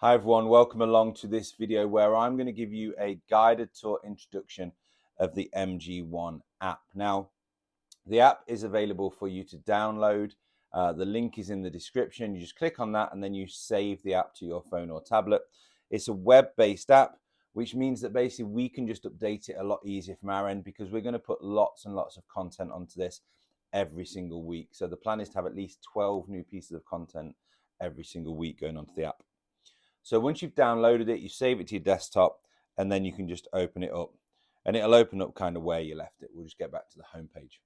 Hi everyone, welcome along to this video where I'm going to give you a guided tour introduction of the MG1 app. Now, the app is available for you to download. The link is in the description. You just click on that and then you save the app to your phone or tablet. It's a web-based app, which means that basically we can just update it a lot easier from our end because we're going to put lots and lots of content onto this every single week. So the plan is to have at least 12 new pieces of content every single week going onto the app. So once you've downloaded it, you save it to your desktop, and then you can just open it up. And it'll open up kind of where you left it. We'll just get back to the home page.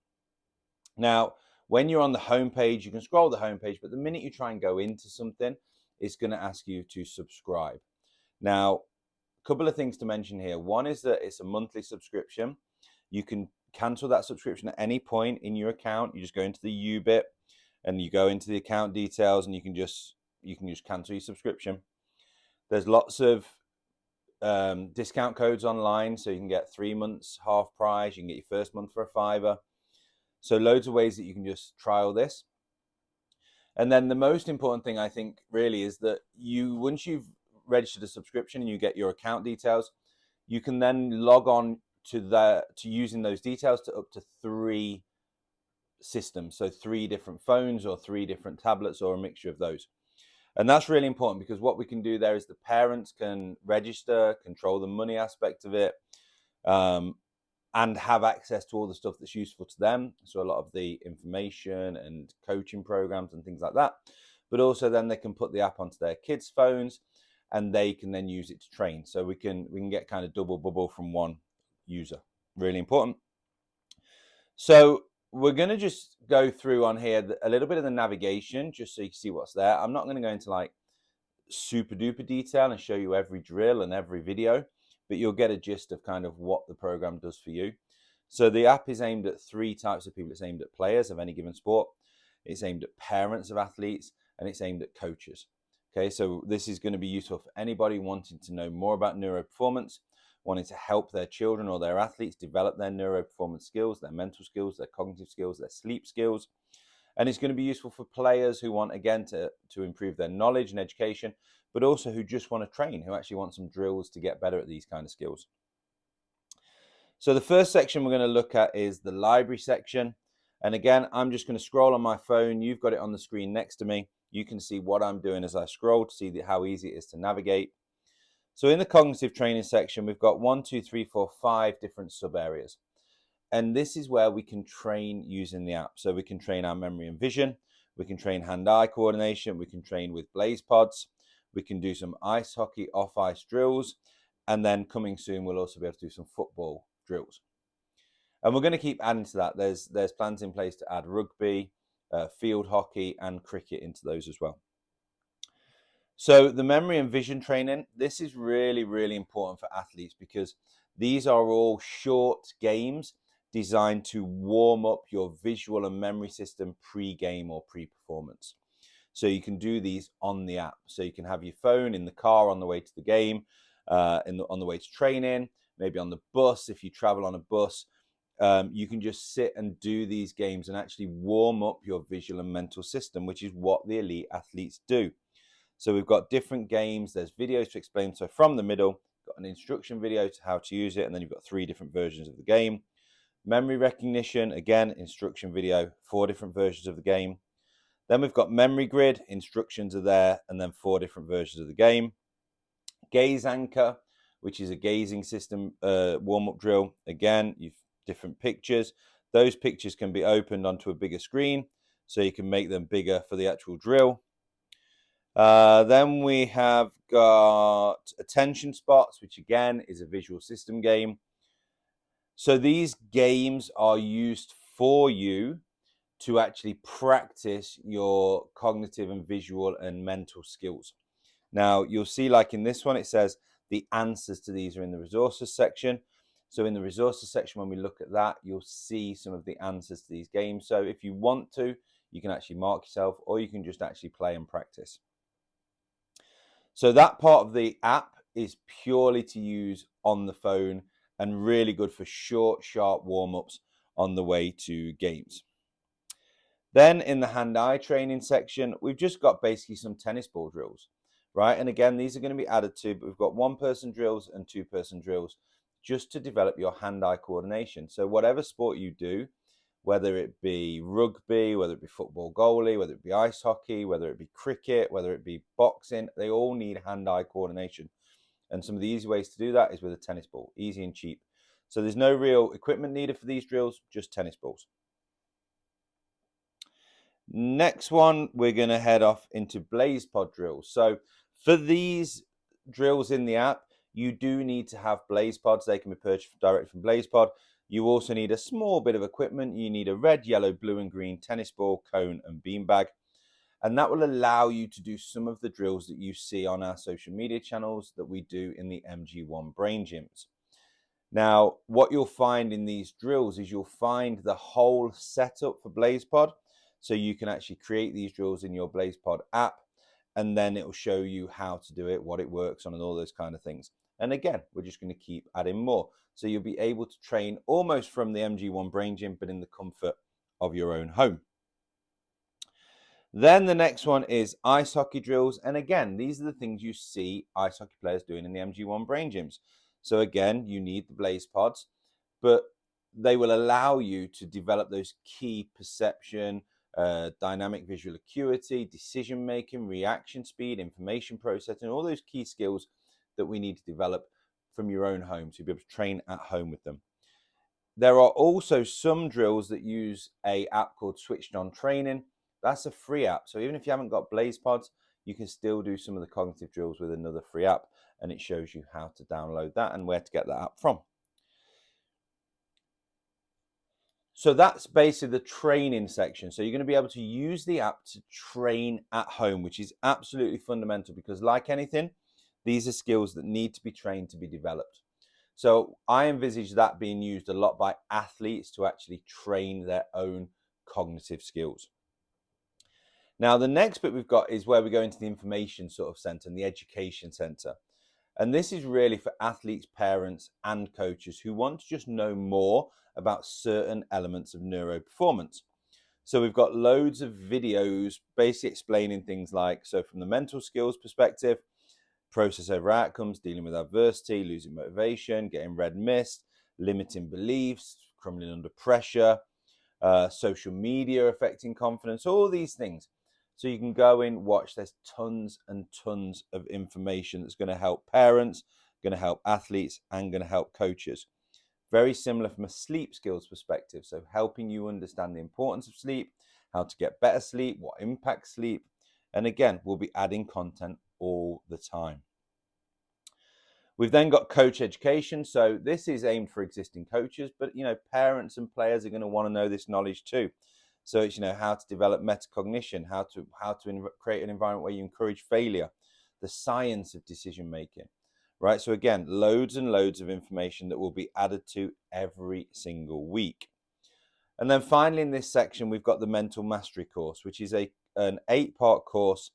Now, when you're on the home page, you can scroll the home page, but the minute you try and go into something, it's going to ask you to subscribe. Now, a couple of things to mention here. One is that it's a monthly subscription. You can cancel that subscription at any point in your account. You just go into the U bit and you go into the account details, and you can just cancel your subscription. There's lots of discount codes online, so you can get 3 months half price. You can get your first month for $5. So loads of ways that you can just trial this. And then the most important thing I think really is that once you've registered a subscription and you get your account details, you can then log on to using those details to up to 3 systems. So 3 different phones or 3 different tablets or a mixture of those. And that's really important because what we can do there is the parents can register, control the money aspect of it, and have access to all the stuff that's useful to them. So a lot of the information and coaching programs and things like that. But also then they can put the app onto their kids' phones and they can then use it to train. So we can get kind of double bubble from one user. Really important. So we're going to just go through on here a little bit of the navigation just so you can see what's there. I'm not going to go into like super duper detail and show you every drill and every video, but you'll get a gist of kind of what the program does for you. So the app is aimed at 3 types of people. It's aimed at players of any given sport, it's aimed at parents of athletes, and it's aimed at coaches. Okay, so this is going to be useful for anybody wanting to know more about neuro performance, wanting to help their children or their athletes develop their neuro performance skills, their mental skills, their cognitive skills, their sleep skills. And it's going to be useful for players who want, again, to improve their knowledge and education, but also who just want to train, who actually want some drills to get better at these kind of skills. So the first section we're going to look at is the library section. And again, I'm just going to scroll on my phone. You've got it on the screen next to me. You can see what I'm doing as I scroll to see how easy it is to navigate. So in the cognitive training section, we've got 1, 2, 3, 4, 5 different sub areas. And this is where we can train using the app. So we can train our memory and vision. We can train hand-eye coordination. We can train with blaze pods. We can do some ice hockey off-ice drills. And then coming soon, we'll also be able to do some football drills. And we're going to keep adding to that. There's plans in place to add rugby, field hockey, and cricket into those as well. So the memory and vision training, this is really, really important for athletes because these are all short games designed to warm up your visual and memory system pre-game or pre-performance. So you can do these on the app. So you can have your phone in the car on the way to the game, on the way to training, maybe on the bus if you travel on a bus. You can just sit and do these games and actually warm up your visual and mental system, which is what the elite athletes do. So we've got different games. There's videos to explain. So from the middle, got an instruction video to how to use it. And then you've got 3 different versions of the game. Memory recognition, again, instruction video, 4 different versions of the game. Then we've got memory grid, instructions are there, and then 4 different versions of the game. Gaze anchor, which is a gazing system warm-up drill. Again, you've different pictures. Those pictures can be opened onto a bigger screen, so you can make them bigger for the actual drill. Then we have got attention spots, which again is a visual system game. So these games are used for you to actually practice your cognitive and visual and mental skills. Now, you'll see like in this one, it says the answers to these are in the resources section. So in the resources section, when we look at that, you'll see some of the answers to these games. So if you want to, you can actually mark yourself, or you can just actually play and practice. So that part of the app is purely to use on the phone and really good for short, sharp warm-ups on the way to games. Then in the hand-eye training section, we've just got basically some tennis ball drills. right? And again, these are going to be added to, but we've got 1-person drills and 2-person drills just to develop your hand-eye coordination. So whatever sport you do, whether it be rugby, whether it be football goalie, whether it be ice hockey, whether it be cricket, whether it be boxing, they all need hand-eye coordination. And some of the easy ways to do that is with a tennis ball, easy and cheap. So there's no real equipment needed for these drills, just tennis balls. Next one, we're going to head off into BlazePod drills. So for these drills in the app, you do need to have BlazePods. They can be purchased directly from BlazePod. You also need a small bit of equipment. You need a red, yellow, blue, and green tennis ball, cone, and beanbag. And that will allow you to do some of the drills that you see on our social media channels that we do in the MG1 Brain Gyms. Now, what you'll find in these drills is you'll find the whole setup for BlazePod. So you can actually create these drills in your BlazePod app, and then it will show you how to do it, what it works on, and all those kind of things. And again, we're just going to keep adding more. So you'll be able to train almost from the MG1 Brain Gym, but in the comfort of your own home. Then the next one is ice hockey drills. And again, these are the things you see ice hockey players doing in the MG1 Brain Gyms. So again, you need the BlazePods, but they will allow you to develop those key perception, dynamic visual acuity, decision making, reaction speed, information processing, all those key skills that we need to develop from your own home, so you'll be able to train at home with them. There are also some drills that use an app called Switched On Training. That's a free app, so even if you haven't got BlazePods, you can still do some of the cognitive drills with another free app, and it shows you how to download that and where to get that app from. So that's basically the training section. So you're going to be able to use the app to train at home, which is absolutely fundamental because, like anything, these are skills that need to be trained to be developed. So I envisage that being used a lot by athletes to actually train their own cognitive skills. Now, the next bit we've got is where we go into the information sort of center and the education center. And this is really for athletes, parents, and coaches who want to just know more about certain elements of neuro performance. So we've got loads of videos basically explaining things like, so from the mental skills perspective, process over outcomes, dealing with adversity, losing motivation, getting red mist, limiting beliefs, crumbling under pressure, social media affecting confidence, all these things. So you can go in, watch, there's tons and tons of information that's going to help parents, going to help athletes, and going to help coaches. Very similar from a sleep skills perspective. So helping you understand the importance of sleep, how to get better sleep, what impacts sleep. And again, we'll be adding content all the time. We've then got coach education. So this is aimed for existing coaches, but parents and players are going to want to know this knowledge too. So it's how to develop metacognition, how to create an environment where you encourage failure, the science of decision making, right? So again, loads and loads of information that will be added to every single week. And then finally in this section, we've got the mental mastery course, which is an 8-part course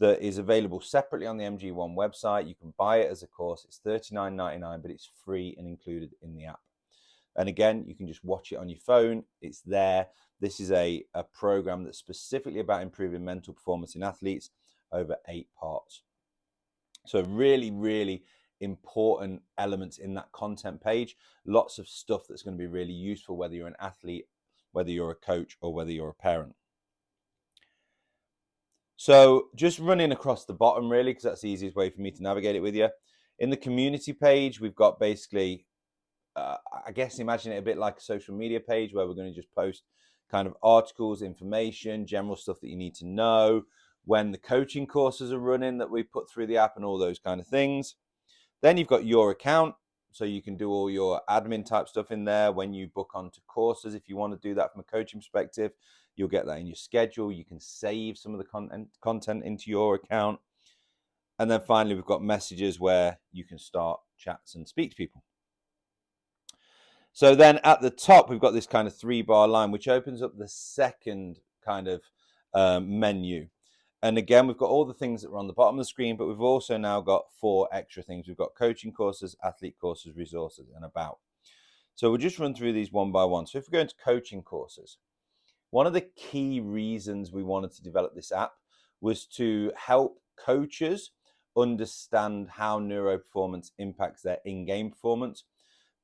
that is available separately on the MG1 website. You can buy it as a course. It's $39.99, but it's free and included in the app. And again, you can just watch it on your phone. It's there. This is a program that's specifically about improving mental performance in athletes over 8 parts. So really, really important elements in that content page. Lots of stuff that's going to be really useful, whether you're an athlete, whether you're a coach, or whether you're a parent. So just running across the bottom, really, because that's the easiest way for me to navigate it with you. In the community page, we've got basically, I guess imagine it a bit like a social media page where we're going to just post kind of articles, information, general stuff that you need to know, when the coaching courses are running that we put through the app and all those kind of things. Then you've got your account, so you can do all your admin type stuff in there. When you book onto courses, if you want to do that from a coaching perspective, you'll get that in your schedule. You can save some of the content into your account. And then finally, we've got messages where you can start chats and speak to people. So then at the top, we've got this kind of 3-bar line, which opens up the second kind of menu. And again, we've got all the things that were on the bottom of the screen, but we've also now got 4 extra things. We've got coaching courses, athlete courses, resources, and about. So we'll just run through these one by one. So if we go into coaching courses, one of the key reasons we wanted to develop this app was to help coaches understand how neuro performance impacts their in-game performance,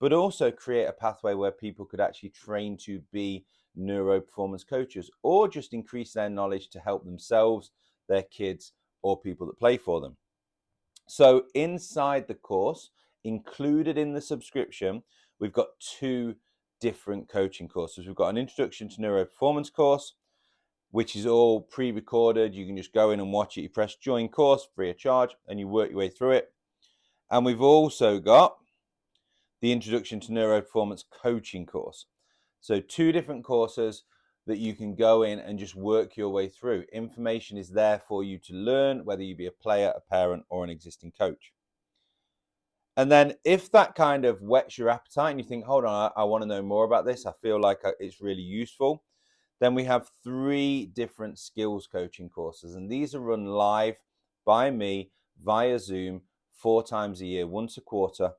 but also create a pathway where people could actually train to be neuro performance coaches, or just increase their knowledge to help themselves, their kids, or people that play for them. So inside the course, included in the subscription, we've got 2 different coaching courses. We've got an Introduction to Neuro Performance course, which is all pre-recorded. You can just go in and watch it. You press join course free of charge and you work your way through it. And we've also got the Introduction to Neuro Performance coaching course. So 2 different courses that you can go in and just work your way through. Information is there for you to learn, whether you be a player, a parent, or an existing coach. And then if that kind of whets your appetite and you think, hold on, I want to know more about this, I feel like it's really useful, then we have 3 different skills coaching courses. And these are run live by me via Zoom 4 times a year, once a quarter.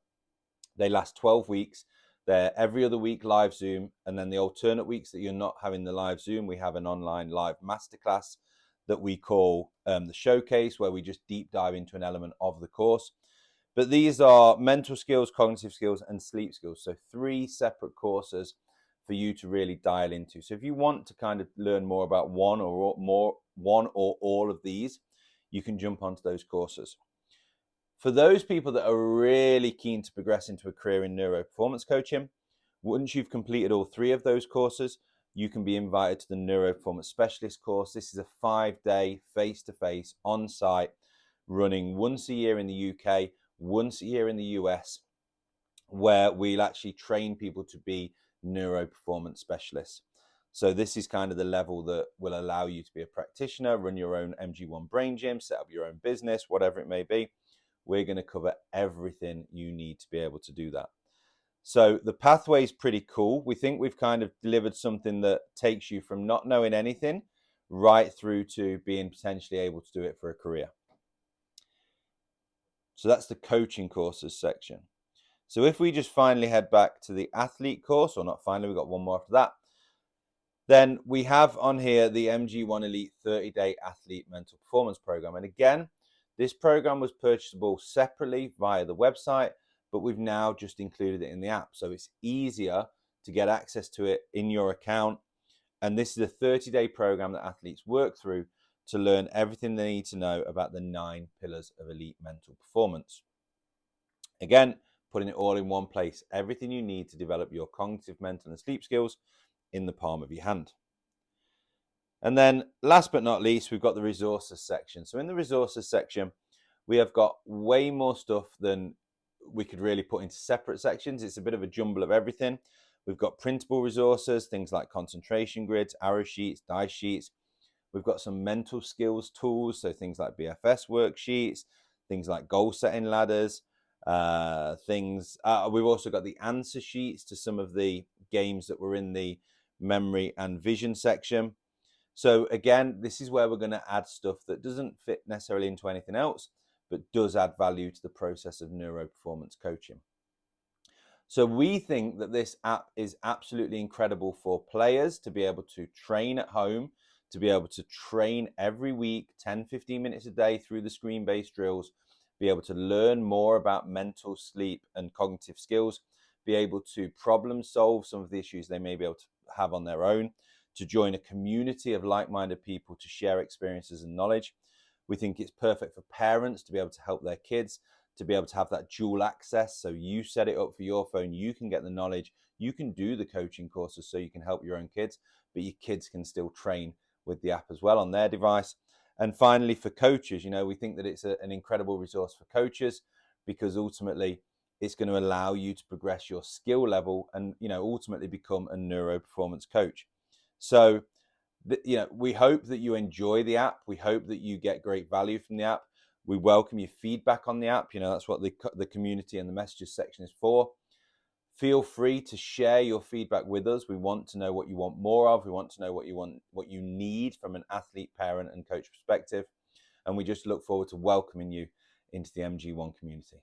They last 12 weeks. They're every other week live Zoom. And then the alternate weeks that you're not having the live Zoom, we have an online live masterclass that we call the Showcase, where we just deep dive into an element of the course. But these are mental skills, cognitive skills, and sleep skills. So 3 separate courses for you to really dial into. So if you want to kind of learn more about one or all of these, you can jump onto those courses. For those people that are really keen to progress into a career in neuro performance coaching, once you've completed all 3 of those courses, you can be invited to the Neuro Performance Specialist course. This is a 5-day face-to-face on-site, running once a year in the UK, once a year in the US, where we'll actually train people to be neuro performance specialists. So this is kind of the level that will allow you to be a practitioner, run your own MG1 brain gym, set up your own business, whatever it may be. We're going to cover everything you need to be able to do that. So the pathway is pretty cool. We think we've kind of delivered something that takes you from not knowing anything right through to being potentially able to do it for a career. So that's the coaching courses section. So if we just finally head back to the athlete course, or not finally, we've got one more after that, then we have on here the MG1 Elite 30-day athlete mental performance program. And again, this program was purchasable separately via the website, but we've now just included it in the app. So it's easier to get access to it in your account. And this is a 30-day program that athletes work through to learn everything they need to know about the 9 pillars of elite mental performance. Again, putting it all in one place, everything you need to develop your cognitive, mental, and sleep skills in the palm of your hand. And then last but not least, we've got the resources section. So in the resources section, we have got way more stuff than we could really put into separate sections. It's a bit of a jumble of everything. We've got printable resources, things like concentration grids, arrow sheets, dice sheets. We've got some mental skills tools, so things like BFS worksheets, things like goal setting ladders, we've also got the answer sheets to some of the games that were in the memory and vision section. So again, this is where we're going to add stuff that doesn't fit necessarily into anything else, but does add value to the process of neuro performance coaching. So we think that this app is absolutely incredible for players to be able to train at home, to be able to train every week, 10-15 minutes a day through the screen-based drills, be able to learn more about mental, sleep, and cognitive skills, be able to problem solve some of the issues they may be able to have on their own, to join a community of like-minded people to share experiences and knowledge. We think it's perfect for parents to be able to help their kids, to be able to have that dual access. So you set it up for your phone, you can get the knowledge, you can do the coaching courses so you can help your own kids, but your kids can still train with the app as well on their device. And finally, for coaches, we think that it's an incredible resource for coaches, because ultimately it's going to allow you to progress your skill level and, ultimately become a neuro performance coach. So, we hope that you enjoy the app. We hope that you get great value from the app. We welcome your feedback on the app. That's what the community and the messages section is for. Feel free to share your feedback with us. We want to know what you want more of. We want to know what you need from an athlete, parent, and coach perspective. And we just look forward to welcoming you into the MG1 community.